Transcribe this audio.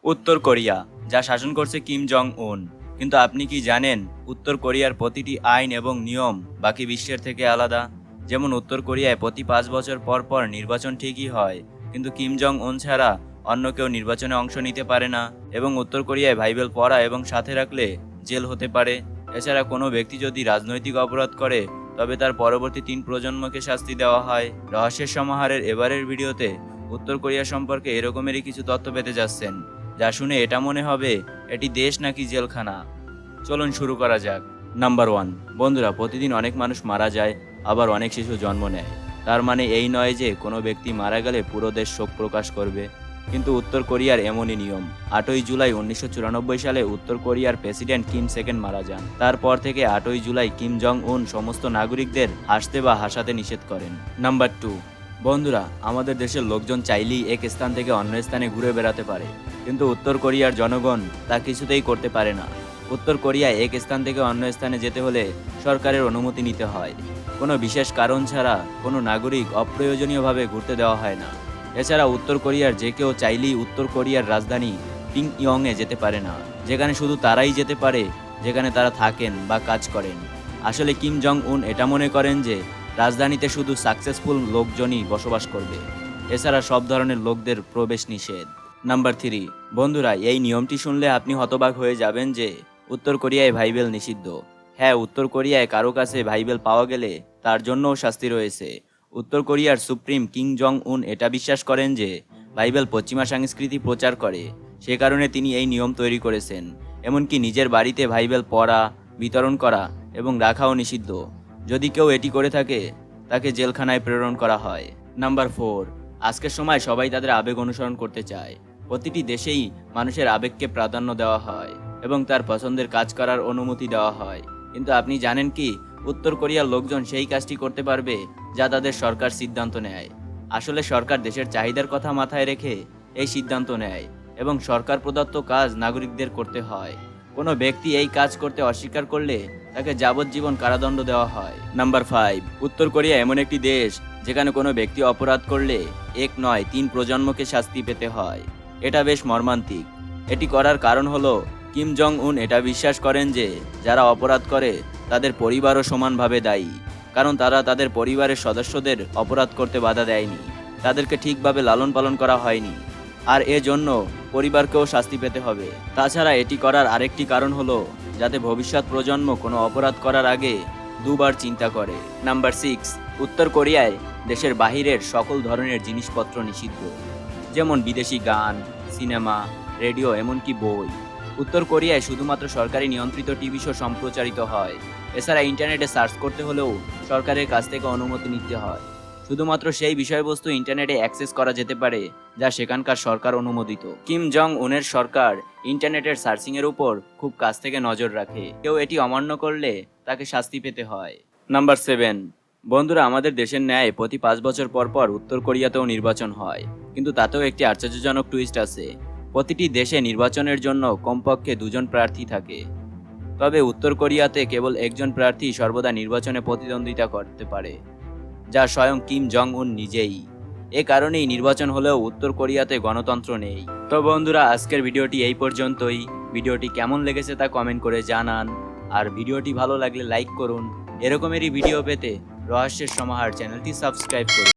উত্তর কোরিয়া, যা শাসন করছে কিম জং উন। কিন্তু আপনি কি জানেন উত্তর কোরিয়ার প্রতিটি আইন এবং নিয়ম বাকি বিশ্বের থেকে আলাদা? যেমন উত্তর কোরিয়ায় প্রতি 5 বছর পর পর নির্বাচন ঠিকই হয়, কিন্তু কিম জং উন ছাড়া অন্য কেউ নির্বাচনে অংশ নিতে পারে না। এবং উত্তর কোরিয়ায় বাইবেল পড়া এবং সাথে রাখলে জেল হতে পারে। এছাড়া কোনো ব্যক্তি যদি রাজনৈতিক অপরাধ করে তবে তার পরবর্তী 3 প্রজন্মকে শাস্তি দেওয়া হয়। রহস্যের সমাহারের এবারের ভিডিওতে উত্তর কোরিয়া সম্পর্কে এরকমেরই কিছু তথ্য পেতে যাচ্ছেন, যা শুনে এটা মনে হবে এটি দেশ নাকি জেলখানা। চলুন শুরু করা যাক। নাম্বার 1। বন্ধুরা, প্রতিদিন অনেক মানুষ মারা যায়, আবার অনেক শিশু জন্ম নেয়। তার মানে এই নয় যে কোনো ব্যক্তি মারা গেলে পুরো দেশ শোক প্রকাশ করবে। কিন্তু উত্তর কোরিয়ার এমনই নিয়ম। 8ই জুলাই 1994 সালে উত্তর কোরিয়ার প্রেসিডেন্ট কিম সেকেন্ড মারা যান। তারপর থেকে 8ই জুলাই কিম জং উন সমস্ত নাগরিকদের হাসতে বা হাসাতে নিষেধ করেন। নাম্বার 2। বন্ধুরা, আমাদের দেশের লোকজন চাইলেই এক স্থান থেকে অন্য স্থানে ঘুরে বেড়াতে পারে, কিন্তু উত্তর কোরিয়ার জনগণ তা কিছুতেই করতে পারে না। উত্তর কোরিয়ায় এক স্থান থেকে অন্য স্থানে যেতে হলে সরকারের অনুমতি নিতে হয়। কোনো বিশেষ কারণ ছাড়া কোনো নাগরিক অপ্রয়োজনীয়ভাবে ঘুরতে দেওয়া হয় না। এছাড়া উত্তর কোরিয়ার যে কেউ চাইলেই উত্তর কোরিয়ার রাজধানী পিংইয়ংয়ে যেতে পারে না, যেখানে শুধু তারাই যেতে পারে যেখানে তারা থাকেন বা কাজ করেন। আসলে কিম জং উন এটা মনে করেন যে রাজধানীতে শুধু সাকসেসফুল লোকজনই বসবাস করবে, এছাড়া সব ধরনের লোকদের প্রবেশ নিষেধ। নাম্বার 3। বন্ধুরা, এই নিয়মটি শুনলে আপনি হতবাক হয়ে যাবেন যে উত্তর কোরিয়ায় বাইবেল নিষিদ্ধ। হ্যাঁ, উত্তর কোরিয়ায় কারো কাছে বাইবেল পাওয়া গেলে তার জন্যও শাস্তি রয়েছে। উত্তর কোরিয়ার সুপ্রিম কিম জং উন এটা বিশ্বাস করেন যে বাইবেল পশ্চিমা সংস্কৃতি প্রচার করে, সে কারণে তিনি এই নিয়ম তৈরি করেছেন। এমনকি নিজের বাড়িতে বাইবেল পড়া, বিতরণ করা এবং রাখাও নিষিদ্ধ। যদি কেউ এটি করে থাকে তাকে জেলখানায় প্রেরণ করা হয়। নাম্বার 4। আজকের সময় সবাই তাদের আবেগ অনুসরণ করতে চায়। প্রতিটি দেশেই মানুষের আবেগকে প্রাধান্য দেওয়া হয় এবং তার পছন্দের কাজ করার অনুমতি দেওয়া হয়। কিন্তু আপনি জানেন কি, উত্তর কোরিয়ার লোকজন সেই কাজটি করতে পারবে যা তাদের সরকার সিদ্ধান্ত নেয়। আসলে সরকার দেশের চাহিদার কথা মাথায় রেখে এই সিদ্ধান্ত নেয় এবং সরকার প্রদত্ত কাজ নাগরিকদের করতে হয়। কোনো ব্যক্তি এই কাজ করতে অস্বীকার করলে তাকে যাবজ্জীবন কারাদণ্ড দেওয়া হয়। নাম্বার 5। উত্তর কোরিয়া এমন একটি দেশ যেখানে কোনো ব্যক্তি অপরাধ করলে 1 নয় 3 প্রজন্মকে শাস্তি পেতে হয়। এটা বেশ মর্মান্তিক। এটি করার কারণ হলো কিম জং উন এটা বিশ্বাস করেন যে যারা অপরাধ করে তাদের পরিবারও সমানভাবে দায়ী, কারণ তারা তাদের পরিবারের সদস্যদের অপরাধ করতে বাধা দেয়নি, তাদেরকে ঠিকভাবে লালন পালন করা হয়নি, আর এজন্য পরিবারকেও শাস্তি পেতে হবে। তাছাড়া এটি করার আরেকটি কারণ হলো যাতে ভবিষ্যৎ প্রজন্ম কোনো অপরাধ করার আগে দুবার চিন্তা করে। নাম্বার 6। উত্তর কোরিয়ায় দেশের বাহিরের সকল ধরনের জিনিসপত্র নিষিদ্ধ, যেমন বিদেশি গান, সিনেমা, রেডিও, এমনকি বই। উত্তর কোরিয়ায় শুধুমাত্র সরকারি নিয়ন্ত্রিত টিভি শো সম্প্রচারিত হয়। এছাড়া ইন্টারনেটে সার্চ করতে হলেও সরকারের কাছ থেকে অনুমতি নিতে হয়। শুধুমাত্র সেই বিষয়বস্তু ইন্টারনেটে অ্যাক্সেস করা যেতে পারে যা সেখানকার সরকার অনুমোদিত। কিম জং উনের সরকার ইন্টারনেটের সার্চিংয়ের উপর খুব কাছ থেকে নজর রাখে। কেউ এটি অমান্য করলে তাকে শাস্তি পেতে হয়। নাম্বার 7। বন্ধুরা, আমাদের দেশের ন্যায় প্রতি 5 বছর পর পর উত্তর কোরিয়াতেও নির্বাচন হয়, কিন্তু তাতেও একটি আশ্চর্যজনক টুইস্ট আছে। প্রতিটি দেশে নির্বাচনের জন্য কমপক্ষে 2জন প্রার্থী থাকে, তবে উত্তর কোরিয়াতে কেবল একজন প্রার্থী সর্বদা নির্বাচনে প্রতিদ্বন্দ্বিতা করতে পারে, যা স্বয়ং কিম জং উন নিজেই। এ কারণেই নির্বাচন হলেও উত্তর কোরিয়াতে গণতন্ত্র নেই। তো বন্ধুরা, আজকের ভিডিওটি এই পর্যন্তই। ভিডিওটি কেমন লেগেছে তা কমেন্ট করে জানান, আর ভিডিওটি ভালো লাগলে লাইক করুন। এরকমেরই ভিডিও পেতে রহস্যের সমাহার চ্যানেলটি সাবস্ক্রাইব করুন।